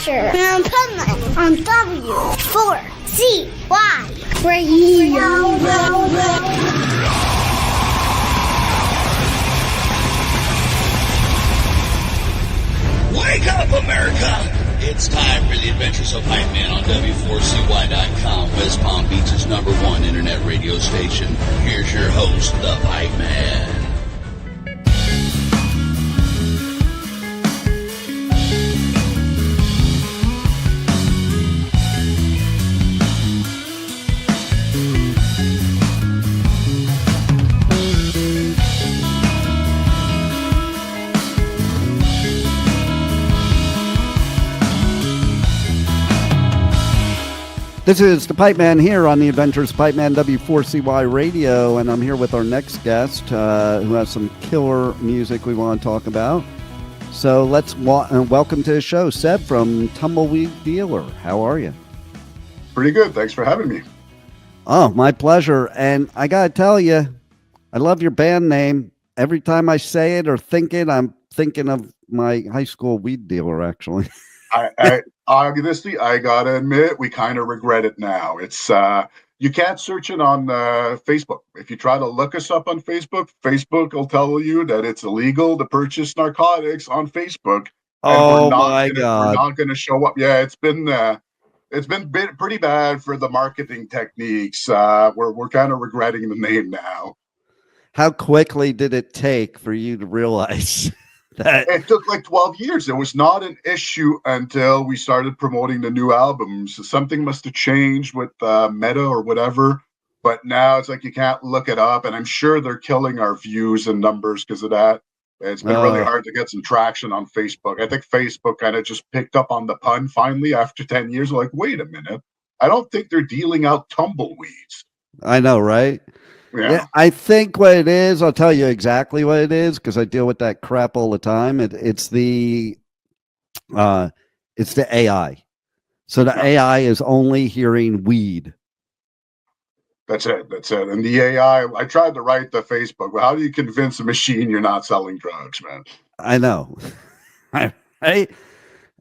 Asher and Penland on W4CY Radio. Wake up, America! It's time for the Adventures of Pipeman on W4CY.com, West Palm Beach's #1 internet radio station. Here's your host, the Pipeman. This is the Pipeman here on the Adventures of Pipeman W4CY Radio, and I'm here with our next guest who has some killer music we want to talk about. So let's welcome to the show, Seb from Tumbleweed Dealer. How are you? Pretty good. Thanks for having me. Oh, my pleasure. And I got to tell you, I love your band name. Every time I say it or think it, I'm thinking of my high school weed dealer, actually. I honestly, I gotta admit, we kind of regret it now. It's you can't search it on Facebook. If you try to look us up on Facebook, Facebook will tell you that it's illegal to purchase narcotics on Facebook. Oh my God! We're not going to show up. Yeah, it's been pretty bad for the marketing techniques. We're kind of regretting the name now. How quickly did it take for you to realize? It took like 12 years. It was not an issue until we started promoting the new albums. So something must have changed with Meta or whatever. But now it's like you can't look it up. And I'm sure they're killing our views and numbers because of that. It's been really hard to get some traction on Facebook. I think Facebook kind of just picked up on the pun finally after 10 years. Like, wait a minute. I don't think they're dealing out tumbleweeds. I know, right? Yeah, I think what it is, I'll tell you exactly what it is because I deal with that crap all the time. It's the AI. So the AI is only hearing weed. That's it. And the AI, I tried to write to Facebook, but how do you convince a machine you're not selling drugs, man? I know.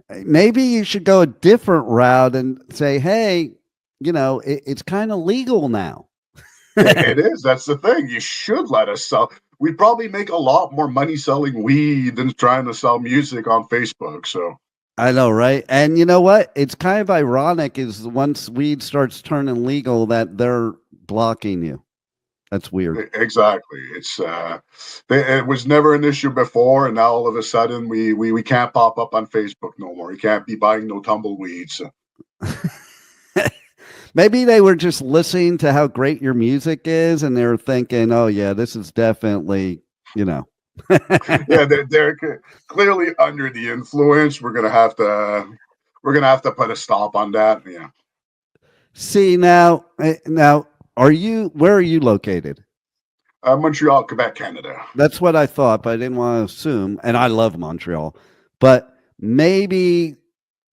Maybe you should go a different route and say, hey, it's kind of legal now. It is. That's the thing. You should let us sell. We'd probably make a lot more money selling weed than trying to sell music on Facebook. So I know, right? And you know what? It's kind of ironic is once weed starts turning legal that they're blocking you. That's weird. Exactly. It was never an issue before, and now all of a sudden we can't pop up on Facebook no more. You can't be buying no tumbleweeds. Maybe they were just listening to how great your music is, and they were thinking, "Oh yeah, this is definitely, Yeah, they're clearly under the influence. We're gonna have to put a stop on that. Yeah. See now, where are you located? Montreal, Quebec, Canada. That's what I thought, but I didn't want to assume. And I love Montreal, but maybe.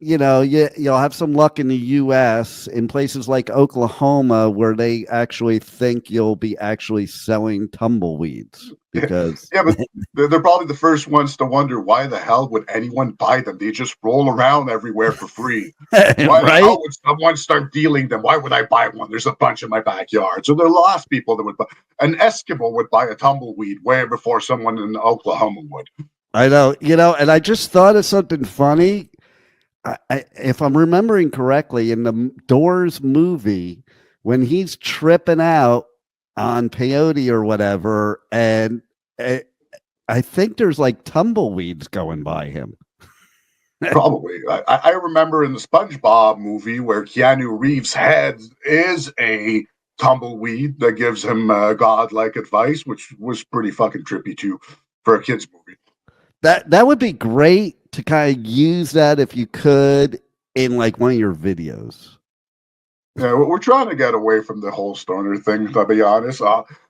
You'll have some luck in the U.S. in places like Oklahoma where they actually think you'll be actually selling tumbleweeds because but they're probably the first ones to wonder why the hell would anyone buy them? They just roll around everywhere for free. Why the hell would someone start dealing them? Why would I buy one? There's a bunch in my backyard. So there are lots of people that would buy. An Eskimo would buy a tumbleweed way before someone in Oklahoma would. I know, and I just thought of something funny. If I'm remembering correctly, in the Doors movie, when he's tripping out on peyote or whatever, and I think there's like tumbleweeds going by him. Probably. I remember in the SpongeBob movie where Keanu Reeves' head is a tumbleweed that gives him godlike advice, which was pretty fucking trippy too for a kid's movie. That would be great to kind of use that if you could in like one of your videos. Yeah, we're trying to get away from the whole stoner thing, to be honest.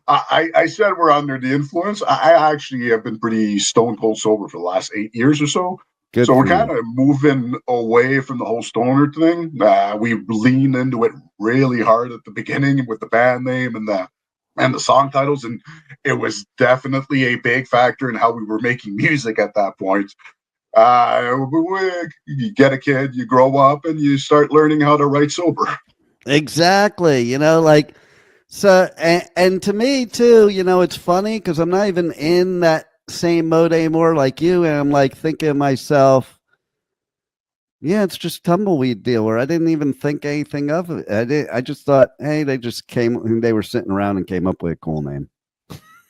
I said we're under the influence. I actually have been pretty stone cold sober for the last 8 years or so. Good so we're for you. kind of moving away from the whole stoner thing. We leaned into it really hard at the beginning with the band name and the song titles, and it was definitely a big factor in how we were making music at that point. You get a kid, you grow up, and you start learning how to write sober. Exactly. Like, so, and to me too, it's funny because I'm not even in that same mode anymore like you. And I'm like thinking to myself, yeah, it's just Tumbleweed Dealer. I didn't even think anything of it. I just thought, hey, they were sitting around and came up with a cool name.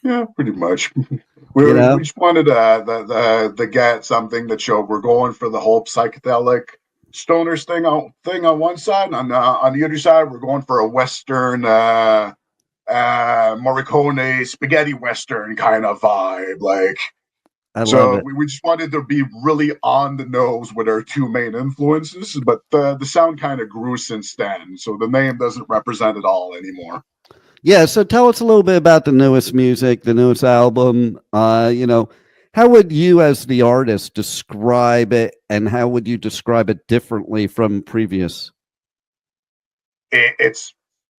Yeah, pretty much. We just wanted to get something that showed we're going for the whole psychedelic stoners thing on one side, and on the other side, we're going for a Western Morricone spaghetti Western kind of vibe. Like, I love so it. we just wanted to be really on the nose with our two main influences, but the sound kind of grew since then. So the name doesn't represent it all anymore. Yeah, so tell us a little bit about the newest music, the newest album. How would you, as the artist, describe it, and how would you describe it differently from previous? I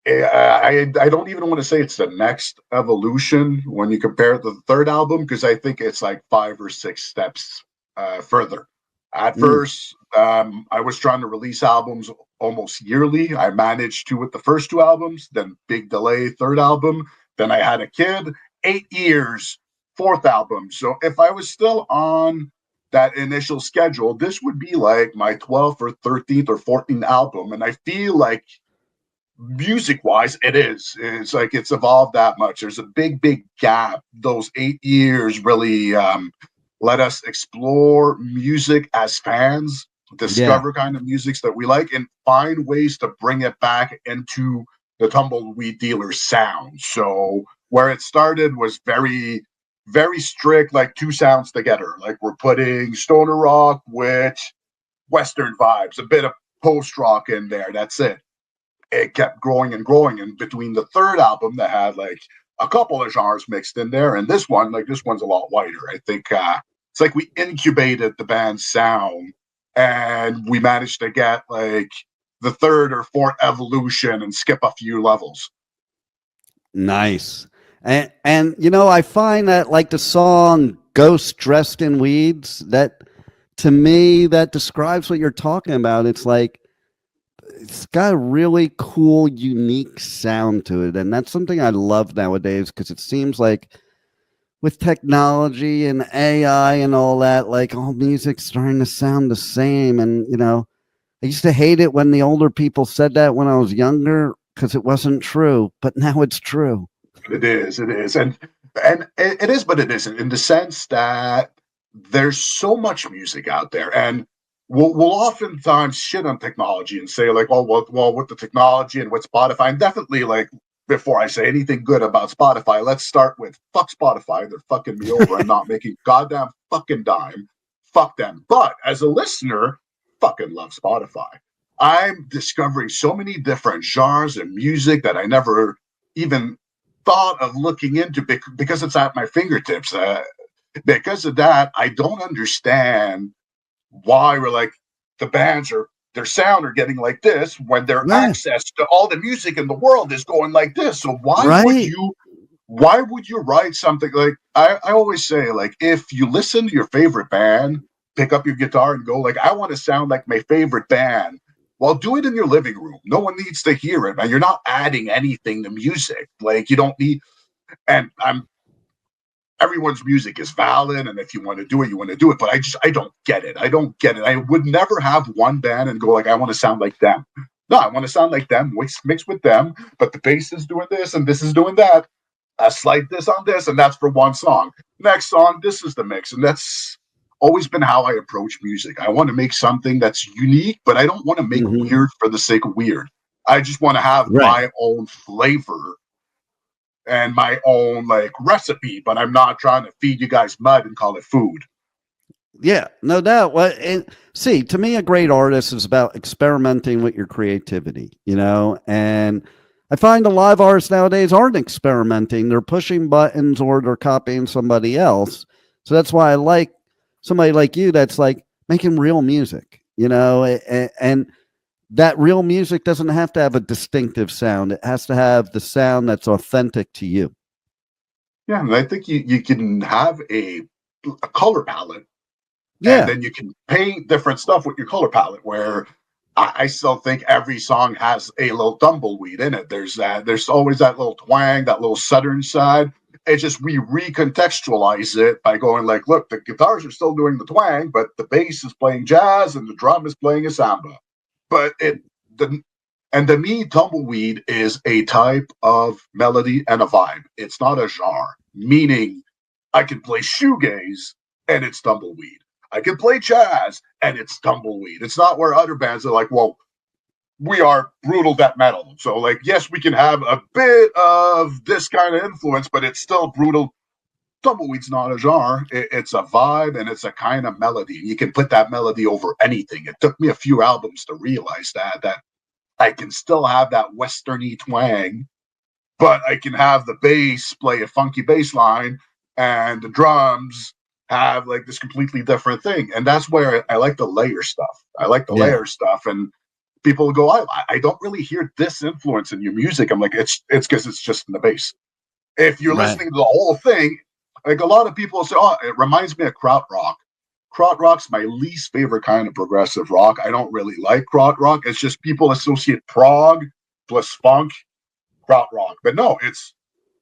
don't even want to say it's the next evolution when you compare it to the third album, because I think it's like 5 or 6 steps further. At first, I was trying to release albums almost yearly. I managed to with the first 2 albums, then big delay, third album. Then I had a kid, 8 years, fourth album. So if I was still on that initial schedule, this would be like my 12th or 13th or 14th album. And I feel like music-wise, it's like it's evolved that much. There's a big gap. Those 8 years really let us explore music as fans, discover kind of musics that we like, and find ways to bring it back into the Tumbleweed Dealer sound. So where it started was very strict, like 2 sounds together. Like, we're putting stoner rock with Western vibes, a bit of post rock in there. That's it. It kept growing and growing. And between the third album that had like a couple of genres mixed in there, and this one's a lot wider. I think it's like we incubated the band's sound, and we managed to get like the third or fourth evolution and skip a few levels. Nice. And I find that, like, the song Ghost Dressed in Weeds, that to me, that describes what you're talking about. It's like, it's got a really cool, unique sound to it. And that's something I love nowadays, because it seems like with technology and AI and all that, like, all music's starting to sound the same. And, I used to hate it when the older people said that when I was younger, because it wasn't true, but now it's true. It is. And it is, but it isn't, in the sense that there's so much music out there, and we'll oftentimes shit on technology and say like, oh, well, with the technology and with Spotify, and definitely, like, before I say anything good about Spotify, let's start with fuck Spotify. They're fucking me over. I'm not making goddamn fucking dime. Fuck them. But as a listener, fucking love Spotify. I'm discovering so many different genres and music that I never even thought of looking into, because it's at my fingertips. Because of that, I don't understand why we're like, the bands are, their sound are getting like this when their access to all the music in the world is going like this. So why would you write something like, I always say, like, if you listen to your favorite band, pick up your guitar and go like, I want to sound like my favorite band. Well, do it in your living room. No one needs to hear it, man. You're not adding anything to music. Like, you don't need, and everyone's music is valid, and if you want to do it, you want to do it. But I don't get it. I would never have one band and go like, I want to sound like them. No, I want to sound like them, mix with them, but the bass is doing this and this is doing that. A slight this on this, and that's for one song. Next song, this is the mix. And that's always been how I approach music. I want to make something that's unique, but I don't want to make weird for the sake of weird. I just want to have my own flavor and my own, like, recipe, but I'm not trying to feed you guys mud and call it food. Yeah, no doubt. Well, and see, to me, a great artist is about experimenting with your creativity, and I find a lot of artists nowadays aren't experimenting. They're pushing buttons or they're copying somebody else. So that's why I like somebody like you that's like making real music, and that real music doesn't have to have a distinctive sound. It has to have the sound that's authentic to you. Yeah, and I think you can have a color palette Yeah. And then you can paint different stuff with your color palette, where I still think every song has a little tumbleweed in it. There's always that little twang, that little southern side. It's just we recontextualize it by going like, look, the guitars are still doing the twang, but the bass is playing jazz and the drum is playing a samba. But to me, tumbleweed is a type of melody and a vibe. It's not a genre, meaning I can play shoegaze and it's tumbleweed. I can play jazz and it's tumbleweed. It's not where other bands are like, well, we are brutal death metal. So, like, yes, we can have a bit of this kind of influence, but it's still brutal. Tumbleweed's not a genre. It's a vibe and it's a kind of melody. You can put that melody over anything. It took me a few albums to realize that I can still have that westerny twang, but I can have the bass play a funky bass line and the drums have like this completely different thing. And that's where I like the layer stuff. I like the layer stuff. And people go, I don't really hear this influence in your music. I'm like, it's because it's just in the bass. If you're listening to the whole thing, like a lot of people say, oh, it reminds me of krautrock. Krautrock's my least favorite kind of progressive rock. I don't really like krautrock. It's just people associate prog plus funk, krautrock. But no, it's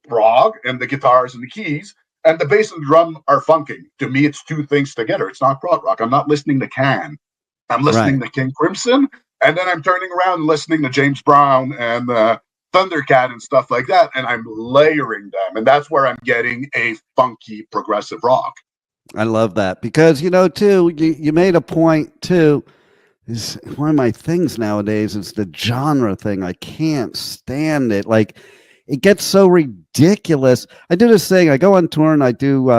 prog and the guitars and the keys and the bass and the drum are funking. To me, it's two things together. It's not krautrock. I'm not listening to Can. I'm listening to King Crimson, and then I'm turning around and listening to James Brown and Thundercat and stuff like that, and I'm layering them. And that's where I'm getting a funky progressive rock. I love that because, too, you made a point, too. Is one of my things nowadays is the genre thing. I can't stand it. Like, it gets so ridiculous. I do this thing. I go on tour and I do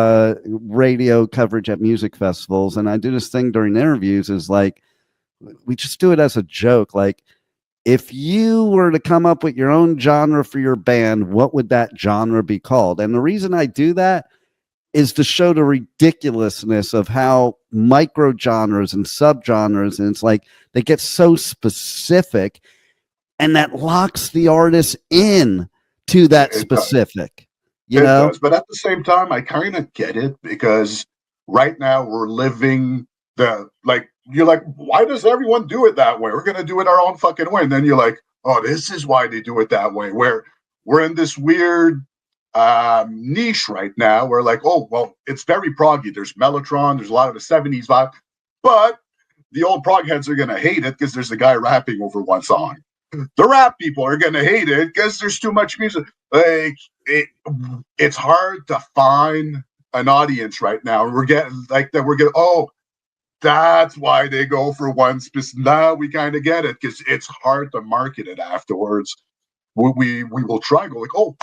radio coverage at music festivals. And I do this thing during interviews is like, we just do it as a joke. Like, if you were to come up with your own genre for your band, what would that genre be called? And the reason I do that is to show the ridiculousness of how micro genres and subgenres, and it's like they get so specific and that locks the artist in to that specific, you know? Does. But at the same time, I kind of get it because right now we're living you're like, why does everyone do it that way? We're going to do it our own fucking way. And then you're like, oh, this is why they do it that way. Where we're in this weird niche right now where like, oh, well, it's very proggy. There's Mellotron. There's a lot of the 70s vibe. But the old prog heads are going to hate it because there's a guy rapping over one song. The rap people are going to hate it because there's too much music. Like, it's hard to find an audience right now. We're getting like that. That's why they go for one specific. Now we kind of get it because it's hard to market it afterwards. We will try go like, oh,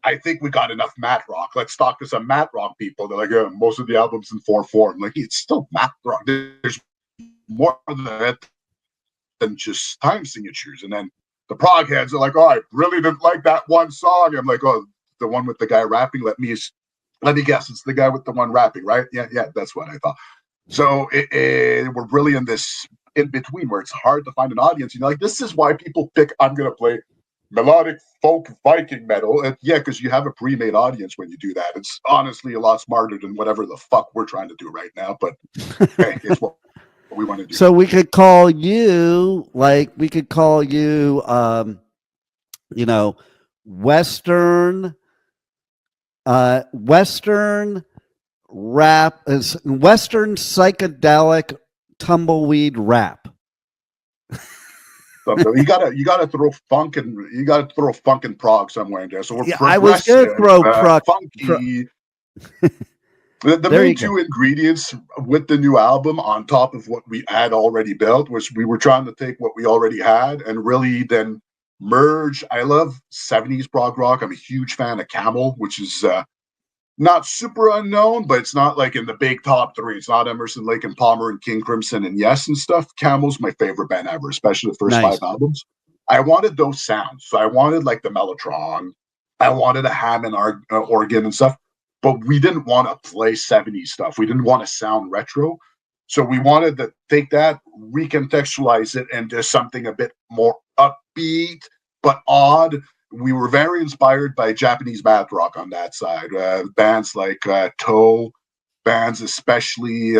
I think we got enough mat rock. Let's talk to some mat rock people. They're like, yeah, most of the albums in 4/4. I'm like, it's still mat rock. There's more than that than just time signatures. And then the prog heads are like, oh, I really didn't like that one song. I'm like, oh, the one with the guy rapping. Let me guess, it's the guy with the one rapping, right? Yeah, that's what I thought. So we're really in this in between where it's hard to find an audience. Like, this is why people pick, I'm going to play melodic folk Viking metal. And yeah, because you have a pre-made audience when you do that. It's honestly a lot smarter than whatever the fuck we're trying to do right now. But hey, it's what we want to do. So we could call you, Western rap is Western psychedelic tumbleweed rap. You gotta throw funk and prog somewhere in there. So we're I was gonna throw prog, funky. The main two ingredients with the new album, on top of what we had already built, was we were trying to take what we already had and really then merge. I love 70s prog rock. I'm a huge fan of Camel, which is not super unknown, but it's not like in the big top three. It's not Emerson, Lake and Palmer and King Crimson and Yes and stuff. Camel's my favorite band ever, especially the first 5 albums. I wanted those sounds. So I wanted like the Mellotron. I wanted a Hammond organ and stuff, but we didn't want to play 70s stuff. We didn't want to sound retro. So we wanted to take that, recontextualize it into something a bit more upbeat, but odd. We were very inspired by Japanese math rock on that side. Bands like Toe, bands especially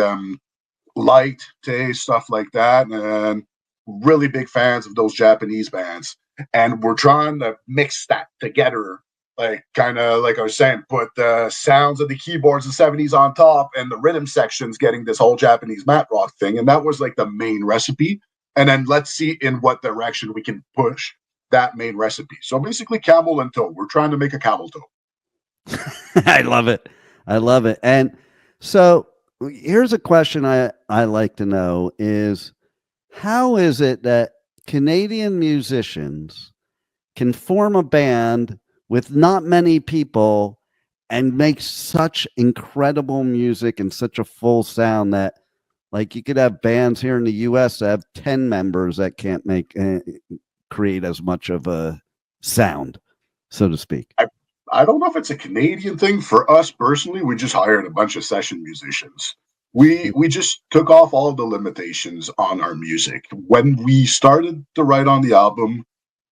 light taste, stuff like that, and really big fans of those Japanese bands. And we're trying to mix that together, like kind of like I was saying, put the sounds of the keyboards in the 70s on top and the rhythm sections getting this whole Japanese mat rock thing. And that was like the main recipe. And then let's see in what direction we can push that main recipe. So basically camel and toe. We're trying to make a camel toe. I love it. I love it. And so here's a question I like to know is, how is it that Canadian musicians can form a band with not many people and make such incredible music and such a full sound that, like, you could have bands here in the US that have 10 members that can't create as much of a sound, so to speak? I don't know if it's a Canadian thing. For us personally, we just hired a bunch of session musicians. We just took off all the limitations on our music. When we started to write on the album,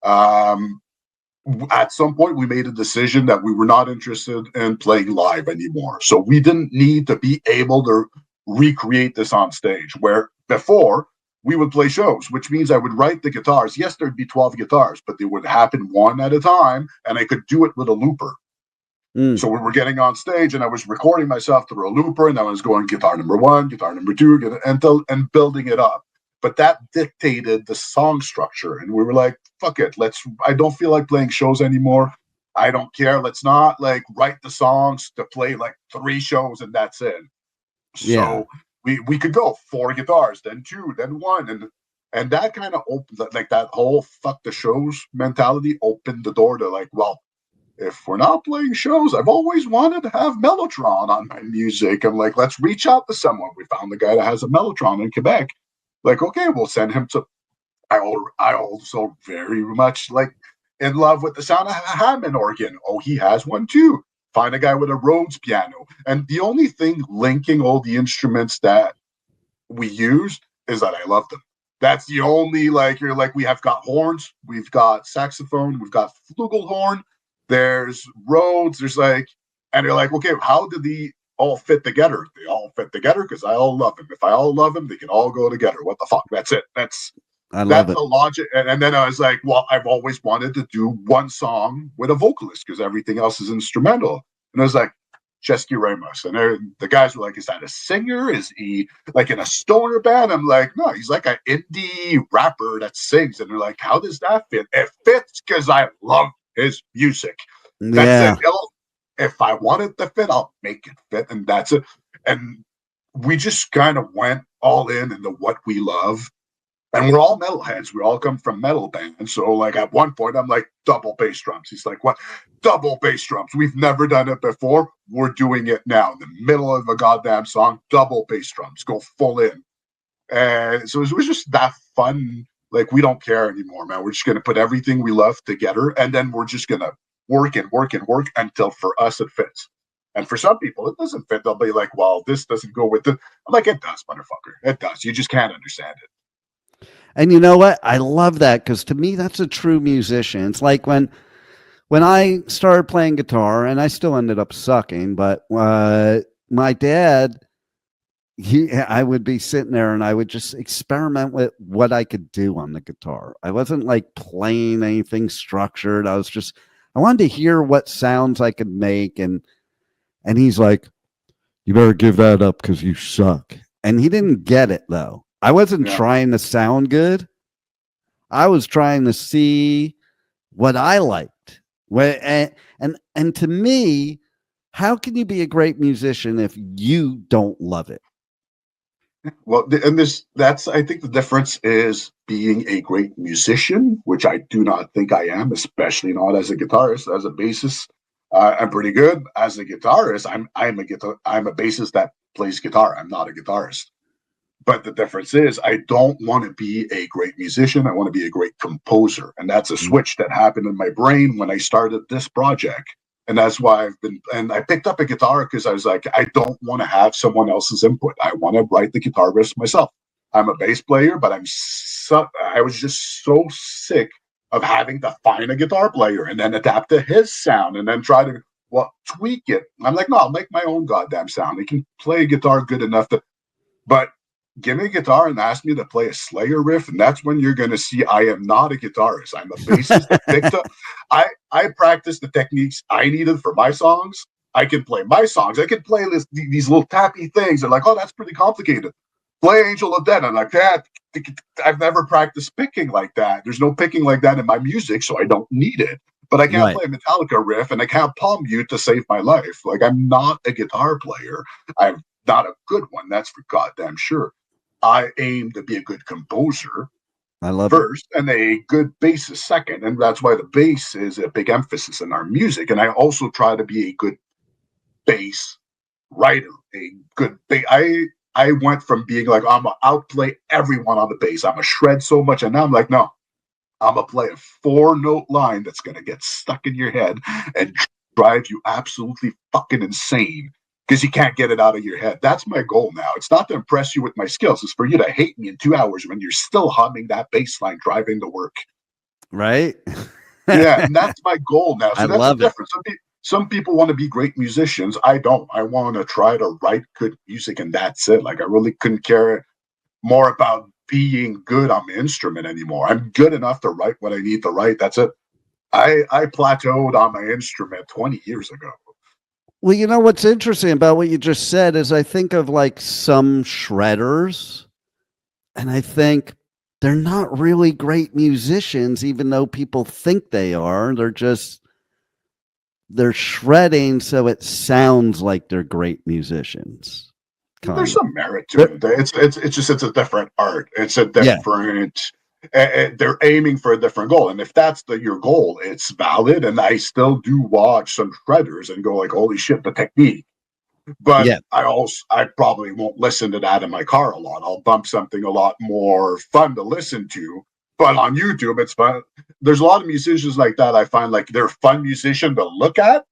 at some point we made a decision that we were not interested in playing live anymore. So we didn't need to be able to recreate this on stage, where before we would play shows, which means I would write the guitars. Yes, there'd be 12 guitars, but they would happen one at a time, and I could do it with a looper. So we were getting on stage, and I was recording myself through a looper, and I was going guitar number one, guitar number two, and building it up. But that dictated the song structure, and we were like, "Fuck it, I don't feel like playing shows anymore. I don't care. Let's not like write the songs to play like 3 shows and that's it." So we could go 4 guitars, then 2, then 1, and that kind of opened, like, that whole fuck the shows mentality opened the door to, like, well, if we're not playing shows, I've always wanted to have Mellotron on my music. I'm like, let's reach out to someone. We found the guy that has a Mellotron in Quebec. Like, okay, we'll send him to. I also very much like in love with the sound of a Hammond organ. Oh, he has one too. Find a guy with a Rhodes piano. And the only thing linking all the instruments that we used is that I love them. That's the only, like, you're like, we have got horns, we've got saxophone, we've got flugelhorn, there's Rhodes, there's like, and you're like, okay, how did they all fit together? They all fit together because I all love them. If I all love them, they can all go together. What the fuck? That's it. That's the logic. And then I was like, well, I've always wanted to do one song with a vocalist because everything else is instrumental. And I was like, Chesky Ramos. And the guys were like, is that a singer? Is he like in a stoner band? I'm like, no, he's like an indie rapper that sings. And they're like, how does that fit? It fits because I love his music. That's it. If I want it to fit, I'll make it fit. And that's it. And we just kind of went all in into what we love. And we're all metalheads. We all come from metal bands. So, like, at one point, I'm like, double bass drums. He's like, what? Double bass drums. We've never done it before. We're doing it now. In the middle of a goddamn song, double bass drums. Go full in. And so it was just that fun. Like, we don't care anymore, man. We're just going to put everything we love together. And then we're just going to work and work and work until for us it fits. And for some people, it doesn't fit. They'll be like, well, this doesn't go with it. I'm like, it does, motherfucker. It does. You just can't understand it. And you know what? I love that, because to me, that's a true musician. It's like when I started playing guitar, and I still ended up sucking, but my dad, I would be sitting there and I would just experiment with what I could do on the guitar. I wasn't like playing anything structured. I wanted to hear what sounds I could make. And he's like, you better give that up because you suck. And he didn't get it, though. I wasn't trying to sound good. I was trying to see what I liked. And to me, how can you be a great musician if you don't love it? Well, and that's, I think the difference is being a great musician, which I do not think I am, especially not as a guitarist. As a bassist, I'm pretty good. As a guitarist, I'm a bassist that plays guitar. I'm not a guitarist. But the difference is, I don't want to be a great musician. I want to be a great composer. And that's a switch that happened in my brain when I started this project. And that's why I picked up a guitar because I was like, I don't want to have someone else's input. I want to write the guitar riffs myself. I'm a bass player, but I was just so sick of having to find a guitar player and then adapt to his sound and then try to, tweak it. I'm like, no, I'll make my own goddamn sound. I can play guitar good enough but give me a guitar and ask me to play a Slayer riff, and that's when you're going to see I am not a guitarist. I'm a bassist that picked up. I practice the techniques I needed for my songs. I can play my songs. I can play these little tappy things. They're like, oh, that's pretty complicated. Play Angel of Death. I'm like, I've never practiced picking like that. There's no picking like that in my music, so I don't need it. But I can't play a Metallica riff, and I can't palm mute to save my life. Like, I'm not a guitar player. I'm not a good one. That's for goddamn sure. I aim to be a good composer. I love first, and a good bassist second, and that's why the bass is a big emphasis in our music. And I also try to be a good bass writer. A good bass. I went from being like, I'm gonna outplay everyone on the bass. I'm gonna shred so much, and now I'm like, no, I'm gonna play a 4-note line that's gonna get stuck in your head and drive you absolutely fucking insane because you can't get it out of your head. That's my goal now. It's not to impress you with my skills. It's for you to hate me in 2 hours when you're still humming that bass line driving to work. Right? Yeah, and that's my goal now. So I that's love the difference. Some people want to be great musicians. I don't. I want to try to write good music, and that's it. Like, I really couldn't care more about being good on the instrument anymore. I'm good enough to write what I need to write. That's it. I plateaued on my instrument 20 years ago. Well, you know what's interesting about what you just said is I think of like some shredders, and I think they're not really great musicians, even though people think they are. They're shredding so it sounds like they're great musicians. There's some merit to it. It's a different art. It's a different. They're aiming for a different goal, and if that's your goal, it's valid. And I still do watch some shredders and go like, "Holy shit, the technique!" But I probably won't listen to that in my car a lot. I'll bump something a lot more fun to listen to. But on YouTube, it's fun. There's a lot of musicians like that. I find like they're a fun musician to look at,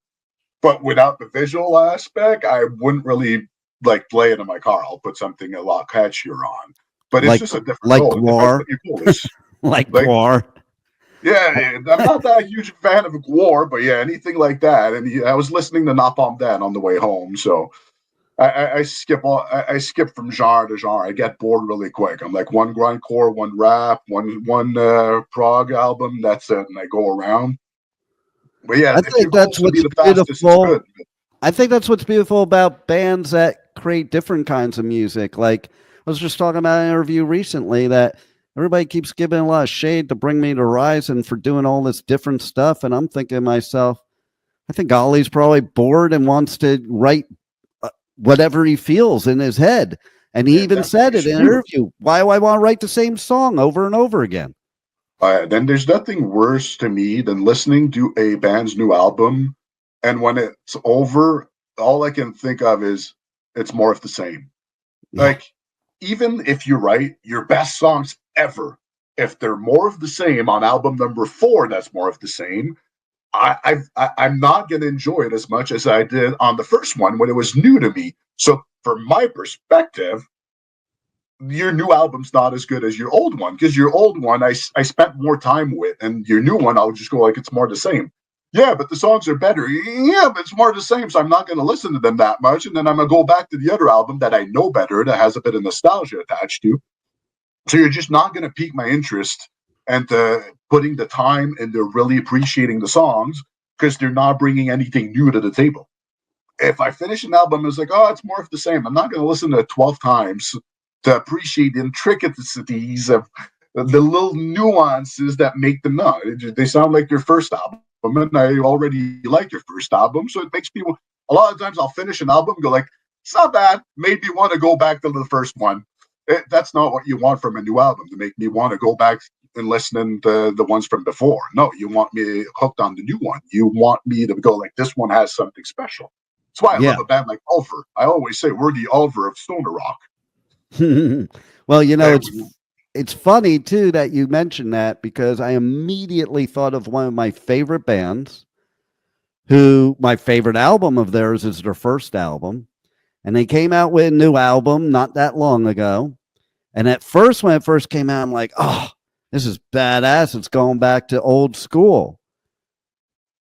but without the visual aspect, I wouldn't really like play it in my car. I'll put something a lot catchier on. But it's just a different goal. Like Guar. Yeah, I'm not that huge fan of Guar, but yeah, anything like that. And I was listening to Napalm Dead on the way home, so I skip from genre to genre. I get bored really quick. I'm like one grindcore, one rap, one prog album. That's it, and I go around. But yeah, I think that's what's beautiful. I think that's what's beautiful about bands that create different kinds of music. Like I was just talking about an interview recently that everybody keeps giving a lot of shade to Bring Me to Horizon for doing all this different stuff, and I'm thinking to myself, I think Ollie's probably bored and wants to write whatever he feels in his head. And he even said it in an interview, why do I want to write the same song over and over again? Then there's nothing worse to me than listening to a band's new album, and when it's over, all I can think of is it's more of the same. Like, even if you write your best songs ever, if they're more of the same on album number 4, that's more of the same, I'm not going to enjoy it as much as I did on the first one when it was new to me. So from my perspective, your new album's not as good as your old one, because your old one I spent more time with, and your new one I'll just go like it's more the same. Yeah, but the songs are better. Yeah, but it's more the same, so I'm not going to listen to them that much, and then I'm going to go back to the other album that I know better, that has a bit of nostalgia attached to. So you're just not going to pique my interest and putting the time into really appreciating the songs, because they're not bringing anything new to the table. If I finish an album, it's like, oh, it's more of the same. I'm not going to listen to it 12 times to appreciate the intricacies of the little nuances that make them not. They sound like your first album, and I already like your first album, so it makes people, a lot of times I'll finish an album, go like, it's not bad, made me want to go back to the first one. That's not what you want from a new album, to make me want to go back and listening to the ones from before. No, you want me hooked on the new one. You want me to go like, this one has something special. That's why I love a band like Ulver. I always say we're the Ulver of stoner rock. Well, you know, it's funny too that you mentioned that, because I immediately thought of one of my favorite bands, who my favorite album of theirs is their first album, and they came out with a new album not that long ago. And at first, when it first came out, I'm like, oh, this is badass. It's going back to old school.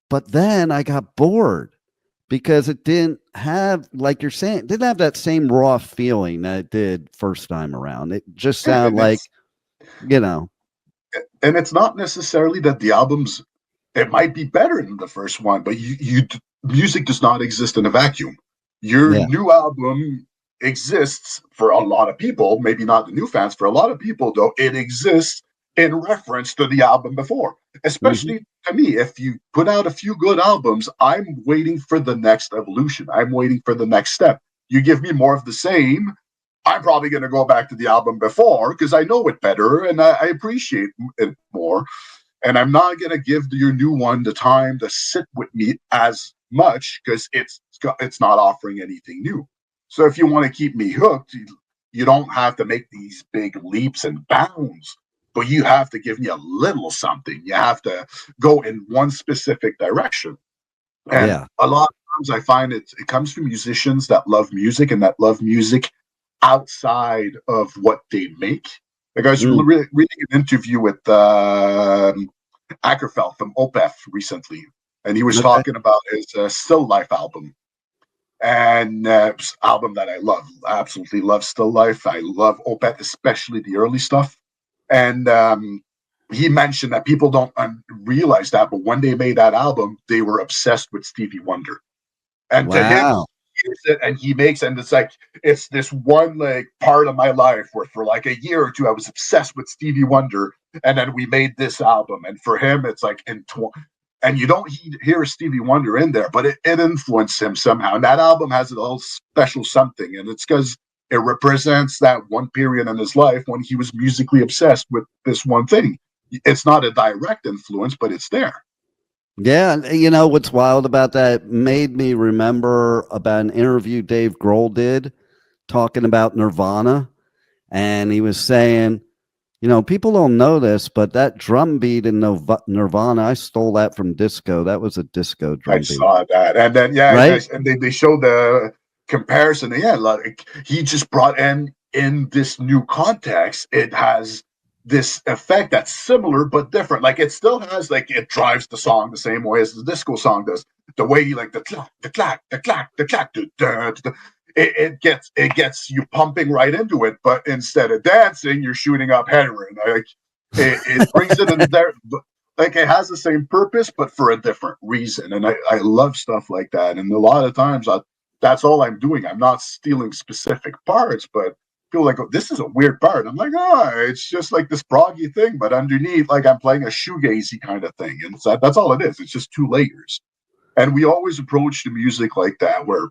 But then I got bored, because it didn't have, like you're saying, it didn't have that same raw feeling that it did first time around. It just Yeah, sounded like, you know. and it's not necessarily that the albums, it might be better than the first one, but music does not exist in a vacuum. Your Yeah. new album exists for a lot of people, maybe not the new fans. For a lot of people, though, it exists in reference to the album before. Especially to me, if you put out a few good albums, I'm waiting for the next evolution. I'm waiting for the next step. You give me more of the same, I'm probably going to go back to the album before because I know it better and I appreciate it more. And I'm not going to give your new one the time to sit with me as much because it's not offering anything new. So if you want to keep me hooked, you don't have to make these big leaps and bounds, but you have to give me a little something. You have to go in one specific direction. And Yeah. a lot of times I find it comes from musicians that love music and that love music outside of what they make. Like I was reading an interview with Ackerfeld from Opeth recently, and he was talking about his Still Life album. And album that I love, absolutely love Still Life. I love Opeth, especially the early stuff. And he mentioned that people don't realize that, but when they made that album, they were obsessed with Stevie Wonder. And to him, he hears it and he makes, and it's like, it's this one like part of my life where for like a year or two, I was obsessed with Stevie Wonder. And then we made this album. And for him, it's like and you don't hear Stevie Wonder in there, but it influenced him somehow. And that album has a little special something. And it's because it represents that one period in his life when he was musically obsessed with this one thing. It's not a direct influence, but it's there. Yeah, you know what's wild about that made me remember about an interview Dave Grohl did talking about Nirvana, and he was saying, you know, people don't know this, but that drum beat in Nirvana, I stole that from disco. That was a disco drum beat. I saw that, and then right? and they showed the comparison. Yeah, like he just brought in this new context. It has this effect that's similar but different. Like it still has, like it drives the song the same way as the disco song does. The way you like the clack, the clack, the clack, the clack, it gets you pumping right into it. But instead of dancing, you're shooting up heroin. Like it brings it in there. Like it has the same purpose, but for a different reason. And I love stuff like that. And a lot of times that's all I'm doing. I'm not stealing specific parts, but people like, oh, this is a weird part. I'm like, it's just like this proggy thing, but underneath, like I'm playing a shoegazy kind of thing. And so that's all it is. It's just two layers. And we always approach the music like that, where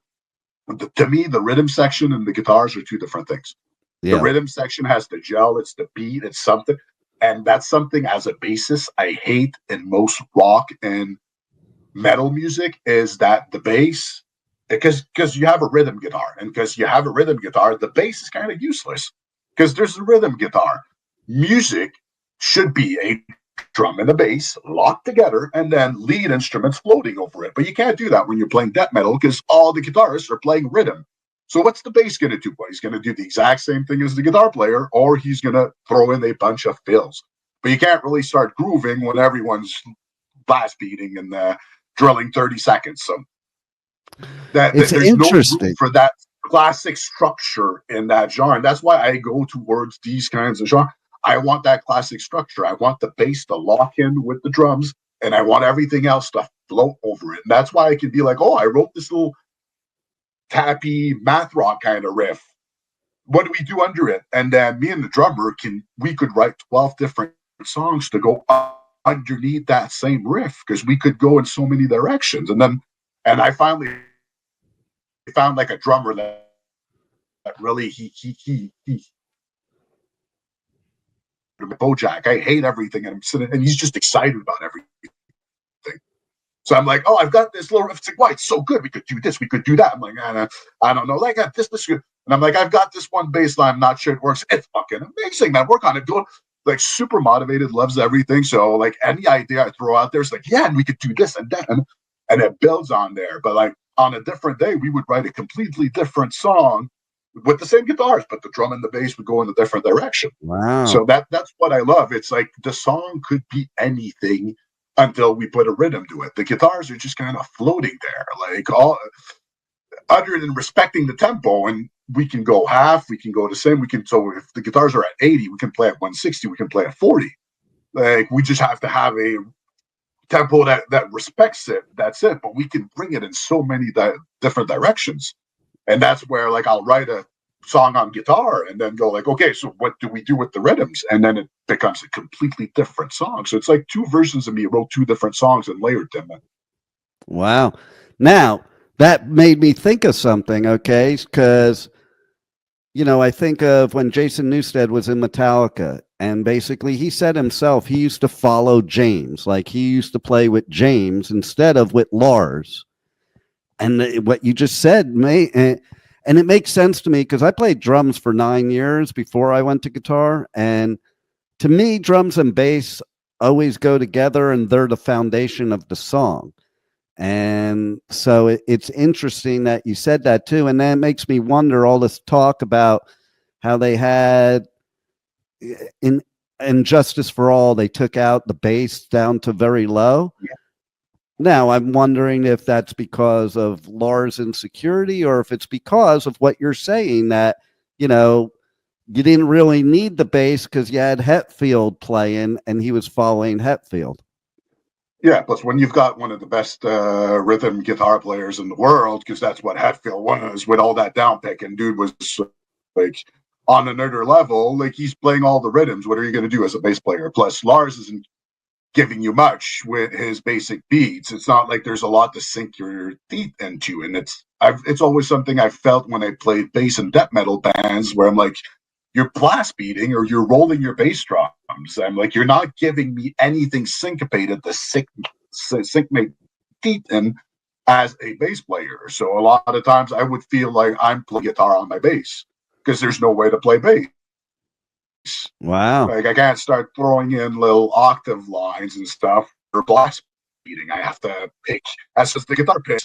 to me, the rhythm section and the guitars are two different things. Yeah. The rhythm section has the gel, it's the beat, it's something. And that's something as a bassist I hate in most rock and metal music is that the bass, because you have a rhythm guitar, and because you have a rhythm guitar, the bass is kind of useless because there's a rhythm guitar. Music should be a drum and a bass locked together and then lead instruments floating over it. But you can't do that when you're playing death metal because all the guitarists are playing rhythm. So what's the bass going to do? Well, he's going to do the exact same thing as the guitar player, or he's going to throw in a bunch of fills. But you can't really start grooving when everyone's blast beating and drilling 30 seconds. So there's no room for that classic structure in that genre. And that's why I go towards these kinds of genre. I want that classic structure. I want the bass to lock in with the drums, and I want everything else to float over it. And that's why I can be like, oh, I wrote this little tappy math rock kind of riff. What do we do under it? And then me and the drummer we could write 12 different songs to go underneath that same riff because we could go in so many directions. And I finally found like a drummer that really he Bojack. I hate everything, and I'm sitting, and he's just excited about everything. So I'm like, oh, I've got this little riff. It's like, why? It's so good. We could do this. We could do that. I'm like, I don't know. Like this good. And I'm like, I've got this one bass line. I'm not sure it works. It's fucking amazing, man. Work on it. Do it. Like super motivated, loves everything. So like any idea I throw out there, it's like, yeah, and we could do this and that, and it builds on there. But like on a different day, we would write a completely different song with the same guitars, but the drum and the bass would go in a different direction. Wow. So that's what I love. It's like the song could be anything, until we put a rhythm to it. The guitars are just kind of floating there, like all other than respecting the tempo. And we can go half, we can go the same. So if the guitars are at 80, we can play at 160, we can play at 40. Like, we just have to have a tempo that respects it. That's it. But we can bring it in so many different directions. And that's where, like, I'll write a song on guitar and then go like, okay, so what do we do with the rhythms? And then it becomes a completely different song. So it's like two versions of me wrote two different songs and layered them in. Wow. Now, that made me think of something, okay? Because, I think of when Jason Newsted was in Metallica, and basically he said himself he used to follow James. Like, he used to play with James instead of with Lars. And what you just said, and it makes sense to me because I played drums for 9 years before I went to guitar. And to me, drums and bass always go together, and they're the foundation of the song. And so it's interesting that you said that too. And that makes me wonder, all this talk about how they had in Justice for All, they took out the bass down to very low. Yeah. Now I'm wondering if that's because of Lars' insecurity, or if it's because of what you're saying, that, you didn't really need the bass because you had Hetfield playing and he was following Hetfield. Yeah, plus when you've got one of the best rhythm guitar players in the world, because that's what Hetfield was, with all that down pick, and dude was like on another level, like, he's playing all the rhythms. What are you going to do as a bass player? Plus, Lars isn't giving you much with his basic beats. It's not like there's a lot to sink your teeth into, and it's always something I felt when I played bass in death metal bands, where I'm like, you're blast beating or you're rolling your bass drums. I'm like, you're not giving me anything syncopated to sink my teeth in as a bass player. So a lot of times I would feel like I'm playing guitar on my bass because there's no way to play bass. Wow. Like, I can't start throwing in little octave lines and stuff for blast beating. I have to pick. That's just the guitar pick.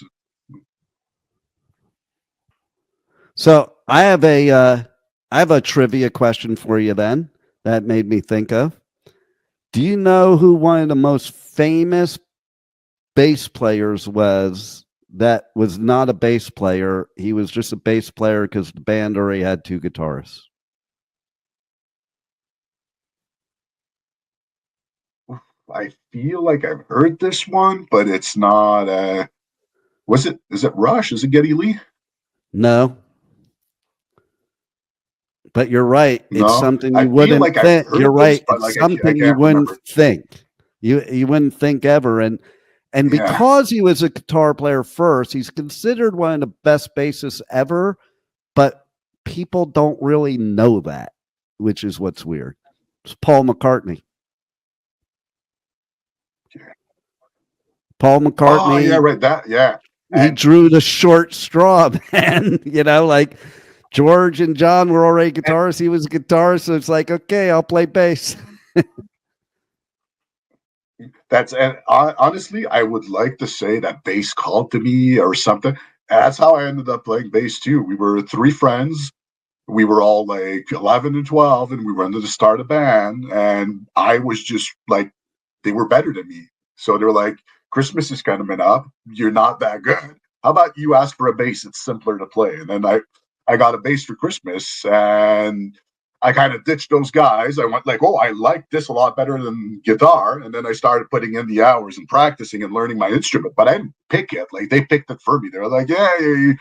So I have a trivia question for you then that made me think of. Do you know who one of the most famous bass players was that was not a bass player? He was just a bass player because the band already had two guitarists. I feel like I've heard this one, but it's not. Is it Rush? Is it Geddy Lee? No. But you're right. It's No, something I you feel wouldn't like I've think. heard You're this, right. but It's like, I something you can't wouldn't remember. think. You wouldn't think ever. And Yeah. because he was a guitar player first, he's considered one of the best bassists ever. But people don't really know that, which is what's weird. It's Paul McCartney. Paul McCartney. Oh, yeah, right. That, yeah. He drew the short straw, man. Like George and John were already guitarists. He was a guitarist. So it's like, okay, I'll play bass. Honestly, I would like to say that bass called to me or something. That's how I ended up playing bass too. We were three friends. We were all like 11 and 12, and we wanted to start a band. And I was just like, they were better than me. So they're like, Christmas is coming up. You're not that good. How about you ask for a bass? It's simpler to play. And then I got a bass for Christmas, and I kind of ditched those guys. I went like, oh, I like this a lot better than guitar. And then I started putting in the hours and practicing and learning my instrument, but I didn't pick it. Like, they picked it for me. They were like, yeah, you're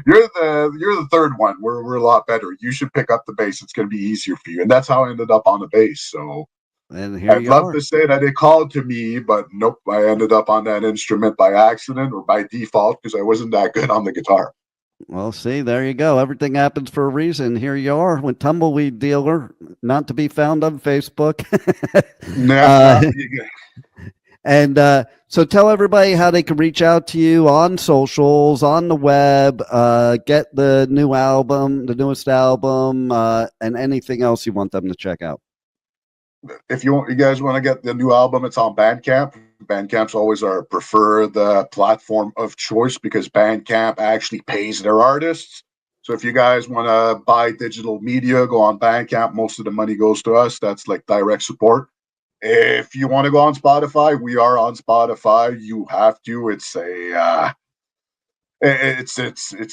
the third one. We're a lot better. You should pick up the bass. It's going to be easier for you. And that's how I ended up on the bass. So And here I'd love to say that it called to me, but nope, I ended up on that instrument by accident or by default because I wasn't that good on the guitar. Well, see, there you go. Everything happens for a reason. Here you are with Tumbleweed Dealer, not to be found on Facebook. So tell everybody how they can reach out to you on socials, on the web, get the new album, the newest album, and anything else you want them to check out. If you guys want to get the new album, it's on Bandcamp. Bandcamp's always our preferred platform of choice because Bandcamp actually pays their artists. So if you guys want to buy digital media, go on Bandcamp. Most of the money goes to us. That's like direct support. If you want to go on Spotify, we are on Spotify. You have to. It's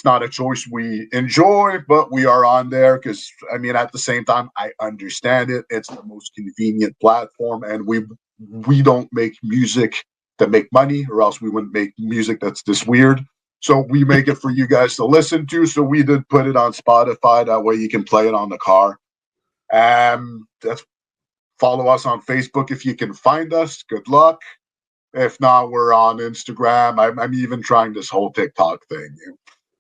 not a choice we enjoy, but we are on there because, I mean, at the same time, I understand it. It's the most convenient platform, and we don't make music to make money, or else we wouldn't make music that's this weird. So we make it for you guys to listen to. So we did put it on Spotify. That way you can play it on the car. That's follow us on Facebook if you can find us. Good luck. If not, we're on Instagram. I'm even trying this whole TikTok thing.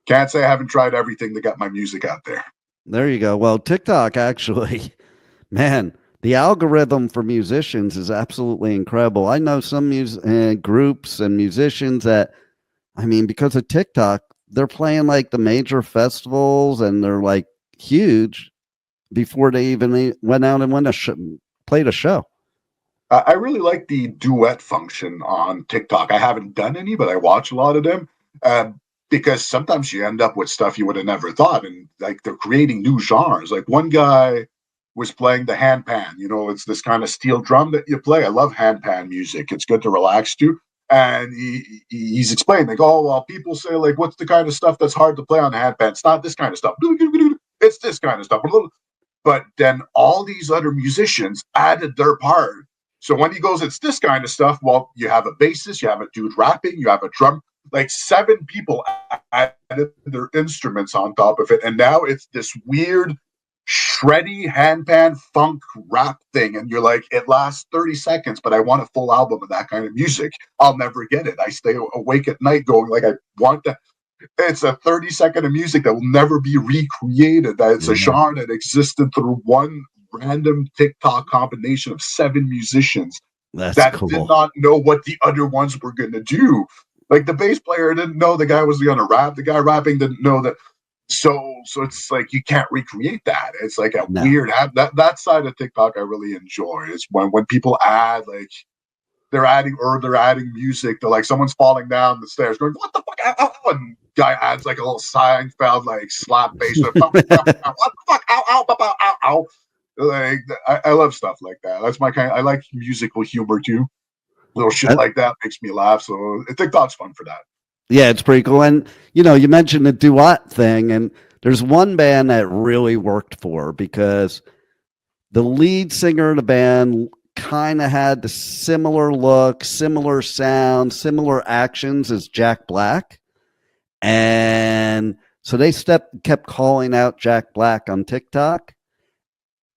Can't say I haven't tried everything to get my music out there. There you go. Well, TikTok actually, man, the algorithm for musicians is absolutely incredible. I know some groups and musicians that, I mean, because of TikTok, they're playing like the major festivals and they're like huge before they even went out and played a show. I really like the duet function on TikTok. I haven't done any, but I watch a lot of them because sometimes you end up with stuff you would have never thought. And like they're creating new genres. Like one guy was playing the handpan. You know, it's this kind of steel drum that you play. I love handpan music. It's good to relax to. And he's explaining, like, oh, well, people say, like, what's the kind of stuff that's hard to play on the handpan? It's not this kind of stuff. It's this kind of stuff. But then all these other musicians added their part. So when he goes, it's this kind of stuff. Well, you have a bassist, you have a dude rapping, you have a drum. Like 7 people added their instruments on top of it. And now it's this weird, shreddy handpan funk rap thing. And you're like, it lasts 30 seconds, but I want a full album of that kind of music. I'll never get it. I stay awake at night going, like, I want that. It's a 30-second of music that will never be recreated. That it's a genre that existed through one random TikTok combination of 7 musicians that cool. Did not know what the other ones were going to do. Like the bass player didn't know the guy was going to rap. The guy rapping didn't know that. So it's like you can't recreate that. It's like a weird that side of TikTok I really enjoy. It's when people add like they're adding music. They're like someone's falling down the stairs going, what the fuck? Ow, ow. And guy adds like a little Seinfeld like slap bass. What the fuck? Ow, ow, ow, ow, ow. Like I love stuff like that. That's my kind. I like musical humor too. Little shit like that makes me laugh. So TikTok's fun for that. Yeah, it's pretty cool. And you know, you mentioned the duet thing, and there's one band that really worked for because the lead singer of the band kind of had the similar look, similar sound, similar actions as Jack Black, and so they kept calling out Jack Black on TikTok.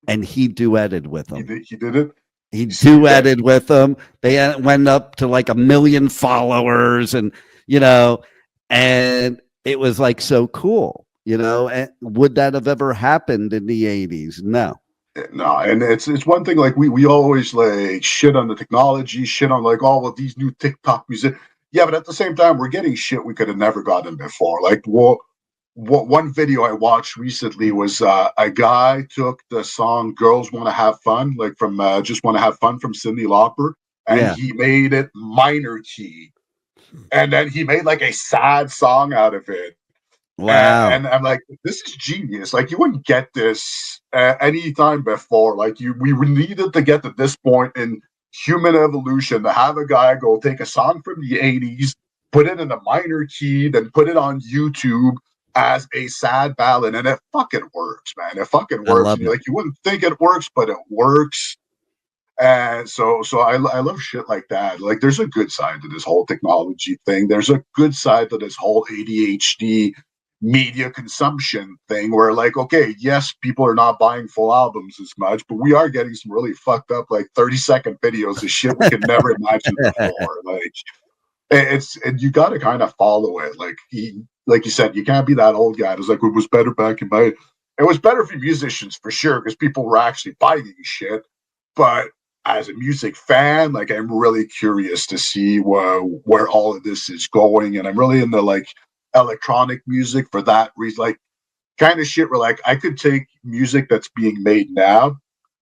And he duetted with them. He did it? He duetted with them. They went up to like 1 million followers and, you know, and it was like so cool, you know. And would that have ever happened in the 80s? No. No, and it's one thing, like we always like shit on the technology, shit on like, oh, well, these new TikTok music. Yeah, but at the same time, we're getting shit we could have never gotten before. Like, what one video I watched recently was a guy took the song "Girls Want to Have Fun," like from "Just Want to Have Fun" from Cyndi Lauper, and he made it minor key, and then he made like a sad song out of it. Wow! And I'm like, this is genius. Like, you wouldn't get this any time before. Like, we needed to get to this point in human evolution to have a guy go take a song from the '80s, put it in a minor key, then put it on YouTube as a sad ballad, and it fucking works, man. It fucking works. And like, you wouldn't think it works, but it works. And so I love shit like that. Like, there's a good side to this whole technology thing. There's a good side to this whole ADHD media consumption thing where, like, okay, yes, people are not buying full albums as much, but we are getting some really fucked up, like 30-second videos of shit we could never imagine before. Like, and you got to kind of follow it. Like you said, you can't be that old guy. It was like, it was better back in my. It was better for musicians for sure because people were actually buying shit. But as a music fan, like, I'm really curious to see where all of this is going, and I'm really into like electronic music for that reason. Like, kind of shit where like I could take music that's being made now,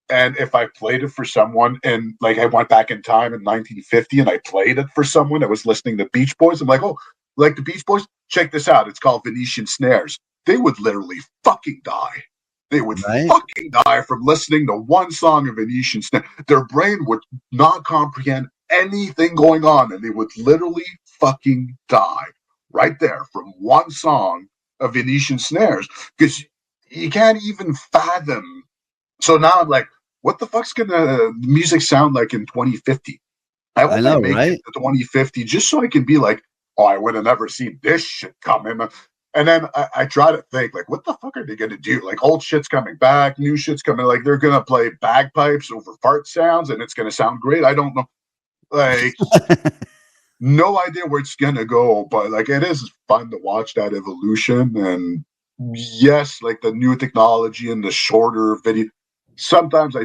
and if I played it for someone, and like I went back in time in 1950 and I played it for someone that was listening to Beach Boys, I'm like, oh, like the Beach Boys, check this out. It's called Venetian Snares. They would literally fucking die. They would Right. fucking die from listening to one song of Venetian Snare. Their brain would not comprehend anything going on, and they would literally fucking die right there from one song of Venetian Snares, because you can't even fathom. So now I'm like, what the fuck's gonna music sound like in 2050? I hope I know, I make right? it to 2050 just so I can be like, oh, I would have never seen this shit coming. And then I try to think, like, what the fuck are they going to do? Like, old shit's coming back, new shit's coming. Like, they're going to play bagpipes over fart sounds and it's going to sound great. I don't know. Like, no idea where it's going to go. But, like, it is fun to watch that evolution. And yes, like the new technology and the shorter video. Sometimes I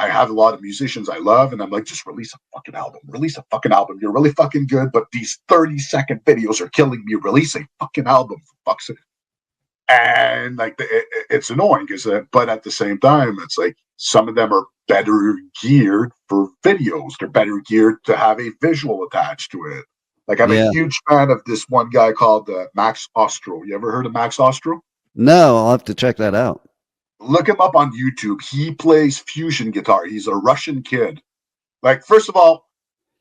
have a lot of musicians I love, and I'm like, just release a fucking album. Release a fucking album. You're really fucking good, but these 30-second videos are killing me. Release a fucking album, for fuck's sake. And like, it's annoying, but at the same time, it's like some of them are better geared for videos. They're better geared to have a visual attached to it. Like, I'm a huge fan of this one guy called Max Ostro. You ever heard of Max Ostro? No, I'll have to check that out. Look him up on YouTube. He plays fusion guitar. He's a Russian kid. Like, first of all,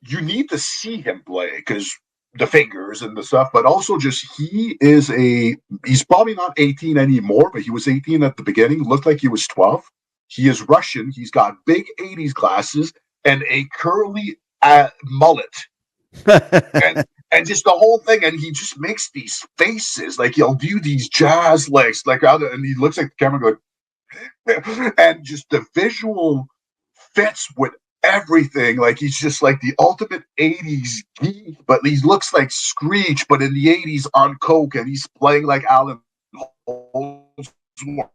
you need to see him play because the fingers and the stuff, but also just he's probably not 18 anymore, but he was 18 at the beginning. Looked like he was 12. He is Russian. He's got big 80s glasses and a curly mullet. And just the whole thing, and he just makes these faces. Like, he'll do these jazz legs, like, and he looks at the camera going, and just the visual fits with everything. Like, he's just like the ultimate 80s geek, but he looks like Screech, but in the 80s on coke, and he's playing like Alan Holdsworth.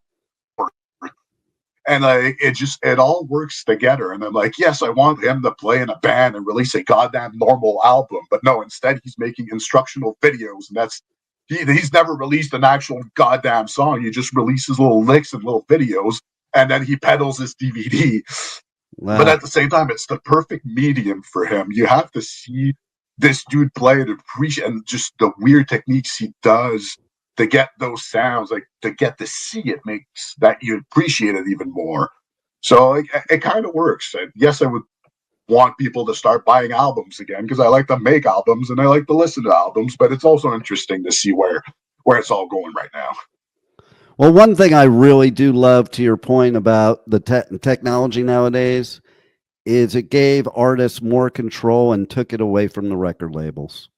And it all works together. And I'm like, yes, I want him to play in a band and release a goddamn normal album, but no, instead he's making instructional videos, and that's he's never released an actual goddamn song. He just releases little licks and little videos, and then he peddles his DVD. Wow. But at the same time, it's the perfect medium for him. You have to see this dude play and appreciate, and just the weird techniques he does to get those sounds, like to get to see it makes that you appreciate it even more. So it kind of works. And yes, I would want people to start buying albums again because I like to make albums and I like to listen to albums, but it's also interesting to see where it's all going right now. Well, one thing I really do love, to your point about the technology nowadays, is it gave artists more control and took it away from the record labels.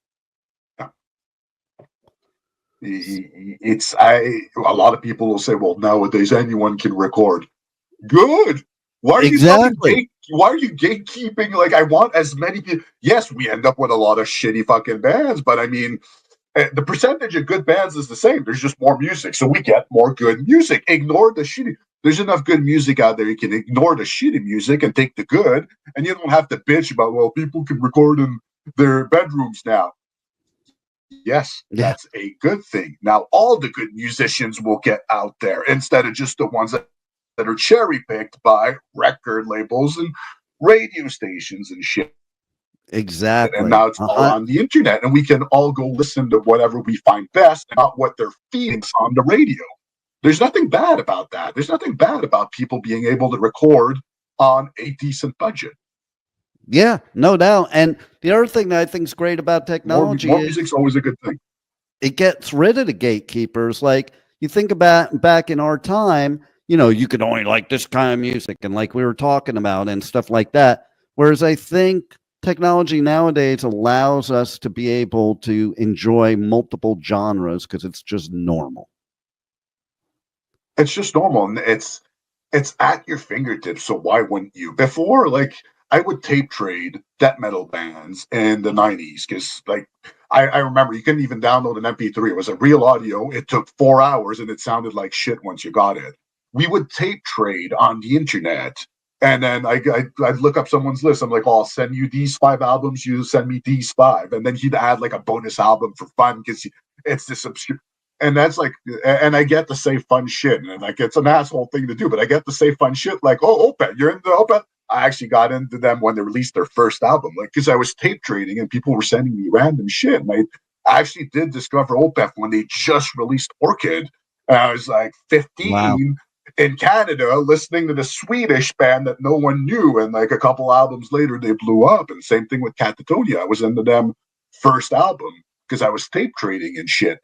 A lot of people will say, well, nowadays anyone can record. Good. Why are you gatekeeping? Like, I want as many people. Yes, we end up with a lot of shitty fucking bands, but I mean, the percentage of good bands is the same. There's just more music, so we get more good music. Ignore the shitty. There's enough good music out there. You can ignore the shitty music and take the good, and you don't have to bitch about, well, people can record in their bedrooms now. Yes, that's a good thing. Now, all the good musicians will get out there instead of just the ones that are cherry-picked by record labels and radio stations and shit. Exactly. And now it's all on the internet, and we can all go listen to whatever we find best, not what they're feeding on the radio. There's nothing bad about that. There's nothing bad about people being able to record on a decent budget. Yeah, no doubt. And the other thing that I think is great about technology more music's always a good thing. It gets rid of the gatekeepers. Like, you think about back in our time, you could only like this kind of music, and like we were talking about and stuff like that. Whereas I think technology nowadays allows us to be able to enjoy multiple genres because it's just normal. It's just normal, and it's at your fingertips. So why wouldn't you? Before, like, I would tape trade death metal bands in the 90s because, like, I remember you couldn't even download an MP3. It was a real audio. It took 4 hours, and it sounded like shit once you got it. We would tape trade on the internet, and then I'd look up someone's list. I'm like, oh, I'll send you these 5 albums. You send me these 5. And then he'd add, like, a bonus album for fun because it's this obscure. And that's like, and I get to say fun shit. And, like, it's an asshole thing to do, but I get to say fun shit like, oh, Opeth, you're into Opeth? I actually got into them when they released their first album, like, because I was tape trading and people were sending me random shit. And I actually did discover Opeth when they just released Orchid. And I was like 15. Wow. in Canada listening to the Swedish band that no one knew. And like a couple albums later, they blew up. And same thing with Catatonia. I was into them first album because I was tape trading and shit.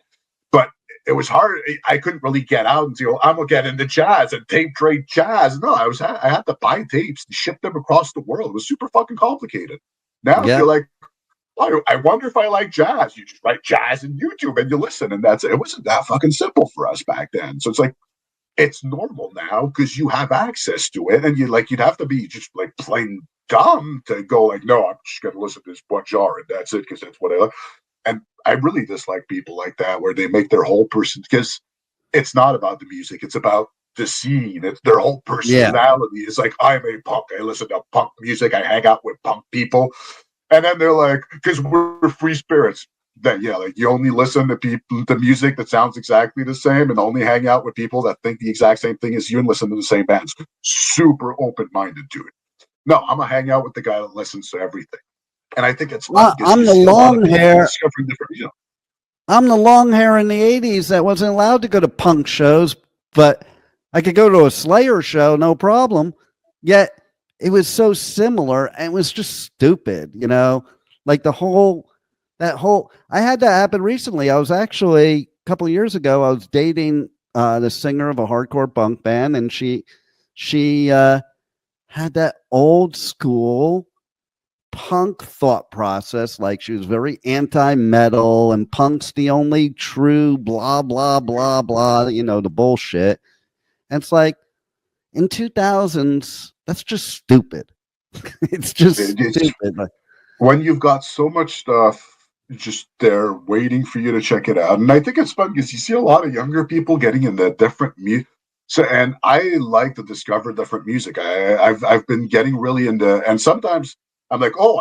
But it was hard. I couldn't really get out and say, oh, I'm going to get into jazz and tape trade jazz. No, I had to buy tapes and ship them across the world. It was super fucking complicated. Now you're like, I wonder if I like jazz. You just write jazz in YouTube and you listen, and that's it. It wasn't that fucking simple for us back then. So it's like, it's normal now because you have access to it, and you'd have to be just like plain dumb to go like, no, I'm just gonna listen to this one genre and that's it because that's what I like. And I really dislike people like that where they make their whole person, because it's not about the music, it's about the scene. It's their whole personality. It's like, I'm a punk. I listen to punk music. I hang out with punk people. And then they're like, because we're free spirits, that like you only listen to people, the music that sounds exactly the same, and only hang out with people that think the exact same thing as you and listen to the same bands. Super open-minded to it. No, I'm gonna hang out with the guy that listens to everything. And I think it's fun. I'm the long hair. I'm the long hair in the 80s that wasn't allowed to go to punk shows, but I could go to a Slayer show, no problem. Yet it was so similar, and it was just stupid, like I had that happen recently. I was actually, a couple of years ago, I was dating the singer of a hardcore punk band, and she had that old school punk thought process. Like, she was very anti-metal, and punk's the only true blah, blah, blah, blah, the bullshit. And it's like, in 2000s, that's just stupid. It's just stupid. When you've got so much stuff just there waiting for you to check it out. And I think it's fun because you see a lot of younger people getting into different music. So, and I like to discover different music. I've been getting really into, and sometimes I'm like, oh,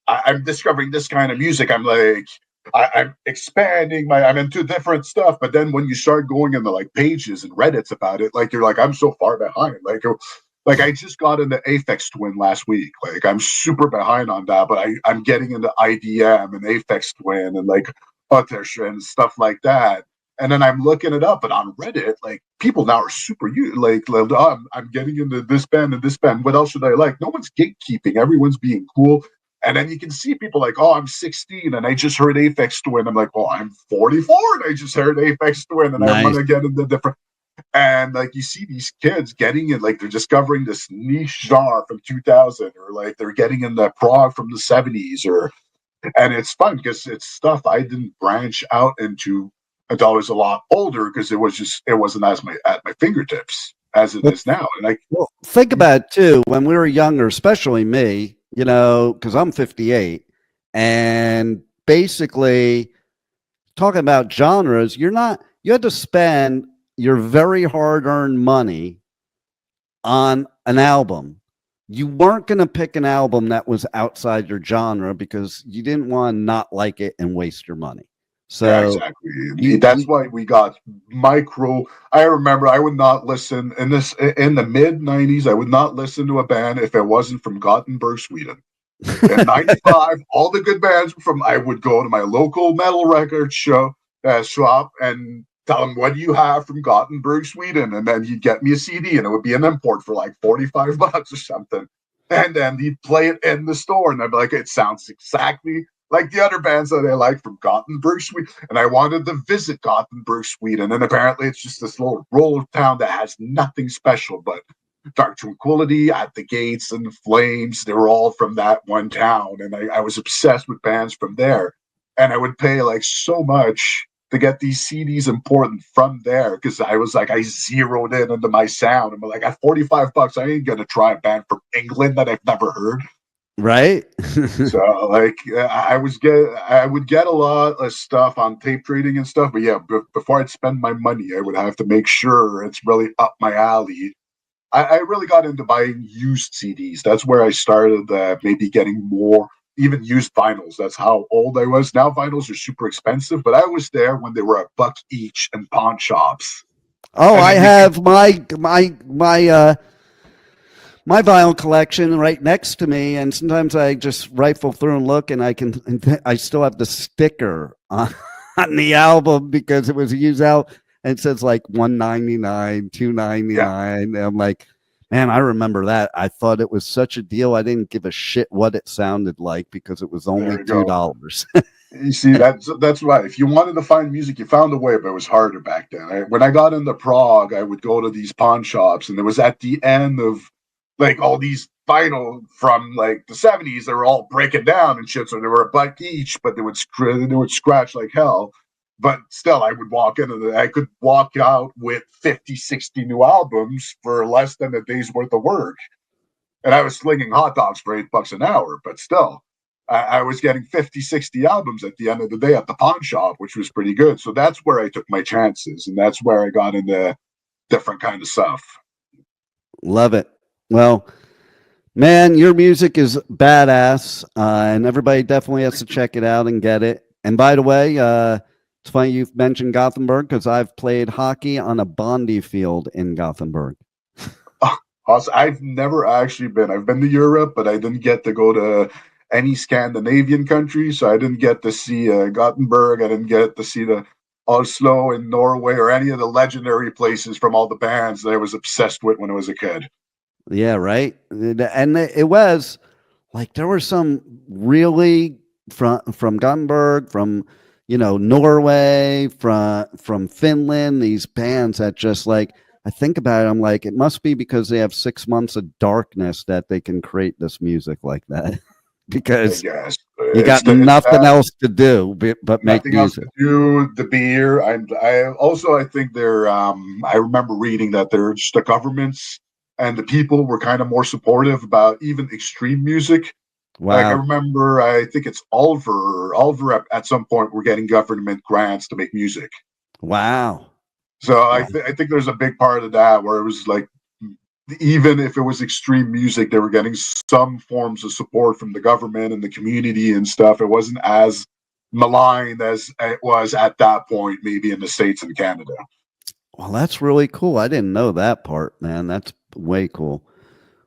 I'm discovering this kind of music. I'm like, I'm expanding I'm into different stuff. But then when you start going into like pages and Reddits about it, like you're like, I'm so far behind. Like I just got into Aphex Twin last week. Like I'm super behind on that, but I'm getting into IDM and Aphex Twin and like Utish and stuff like that. And then I'm looking it up, but on Reddit, like people now are super oh, I'm getting into this band and this band. What else should I like? No one's gatekeeping. Everyone's being cool. And then you can see people like, oh, I'm 16 and I just heard Aphex Twin. I'm like, well, I'm 44 and I just heard Aphex Twin and I want to get into different. And like you see these kids getting in, like they're discovering this niche genre from 2000, or like they're getting into prog from the 70s, and it's fun because it's stuff I didn't branch out into until I was a lot older, because it wasn't at my fingertips as it is now. And think about it too, when we were younger, especially me, because I'm 58, and basically talking about genres, you had to spend your very hard-earned money on an album. You weren't going to pick an album that was outside your genre because you didn't want to not like it and waste your money. So yeah, exactly. That's why we got micro. I remember I would not listen in the mid 90s. I would not listen to a band if it wasn't from Gothenburg, Sweden. In 95, all the good bands I would go to my local metal record shop and tell him, what do you have from Gothenburg, Sweden? And then he'd get me a CD, and it would be an import for like $45 or something. And then he'd play it in the store, and I'd be like, it sounds exactly like the other bands that I like from Gothenburg, Sweden. And I wanted to visit Gothenburg, Sweden. And apparently it's just this little rural town that has nothing special, but Dark Tranquility, At the Gates, and Flames. They were all from that one town. And I was obsessed with bands from there. And I would pay like so much to get these CDs imported from there, because I was like, I zeroed in into my sound. I'm like, at $45, I ain't gonna try a band from England that I've never heard. Right. So like, I would get a lot of stuff on tape trading and stuff, but yeah, before I'd spend my money, I would have to make sure it's really up my alley. I really got into buying used CDs. That's where I started maybe getting more. Even used vinyls. That's how old I was. Now vinyls are super expensive, but I was there when they were $1 each in pawn shops. Oh, I have my vinyl collection right next to me, and sometimes I just rifle through and look, and I still have the sticker on the album because it was used out. and it says like $199, $299. And I'm like, man, I remember that. I thought it was such a deal. I didn't give a shit what it sounded like because it was only $2. You see, that's right. If you wanted to find music, you found a way, but it was harder back then. When I got into Prague, I would go to these pawn shops, and it was at the end of like all these vinyl from like the 70s. They were all breaking down and shit, so they were $1 each, but they would scratch like hell. But still, I would walk in and I could walk out with 50, 60 new albums for less than a day's worth of work. And I was slinging hot dogs for $8 an hour, but still. I was getting 50, 60 albums at the end of the day at the pawn shop, which was pretty good. So that's where I took my chances, and that's where I got into different kind of stuff. Love it. Well, man, your music is badass, and everybody definitely has to check it out and get it. And by the way, it's funny you've mentioned Gothenburg because I've played hockey on a Bondi field in Gothenburg. Also, I've never actually been. I've been to Europe, but I didn't get to go to any Scandinavian country, so I didn't get to see Gothenburg. I didn't get to see the Oslo in Norway or any of the legendary places from all the bands that I was obsessed with when I was a kid. Yeah, right. And it was like there were some really from Gothenburg, from Norway, from Finland. These bands that just like I think about it, I'm like, it must be because they have 6 months of darkness that they can create this music like that. Because you got nothing else to do but make music. Else to do, the beer. I think they're. I remember reading that the governments and the people were kind of more supportive about even extreme music. Wow. Like I remember, I think it's Ulver at some point were getting government grants to make music. Wow. So I think there's a big part of that where it was like, even if it was extreme music, they were getting some forms of support from the government and the community and stuff. It wasn't as maligned as it was at that point, maybe in the States and Canada. Well, that's really cool. I didn't know that part, man. That's way cool.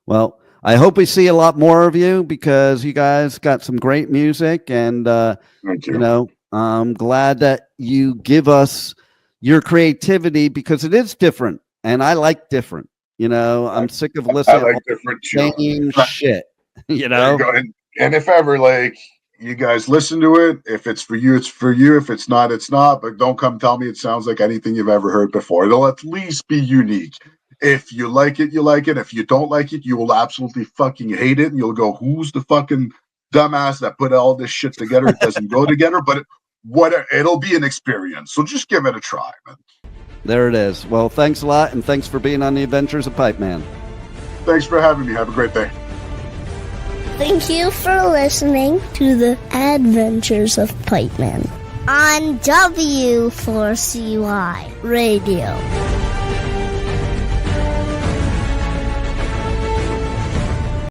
Well, I hope we see a lot more of you because you guys got some great music. And, thank you. I'm glad that you give us your creativity because it is different. And I like different. I'm sick of listening to different same shit. And if ever, like, you guys listen to it, if it's for you, it's for you. If it's not, it's not. But don't come tell me it sounds like anything you've ever heard before. It'll at least be unique. If you like it, you like it. If you don't like it, you will absolutely fucking hate it. And you'll go, who's the fucking dumbass that put all this shit together? It doesn't go together, but it'll be an experience. So just give it a try, man. There it is. Well, thanks a lot, and thanks for being on the Adventures of Pipe Man. Thanks for having me. Have a great day. Thank you for listening to the Adventures of Pipe Man on W4CY Radio.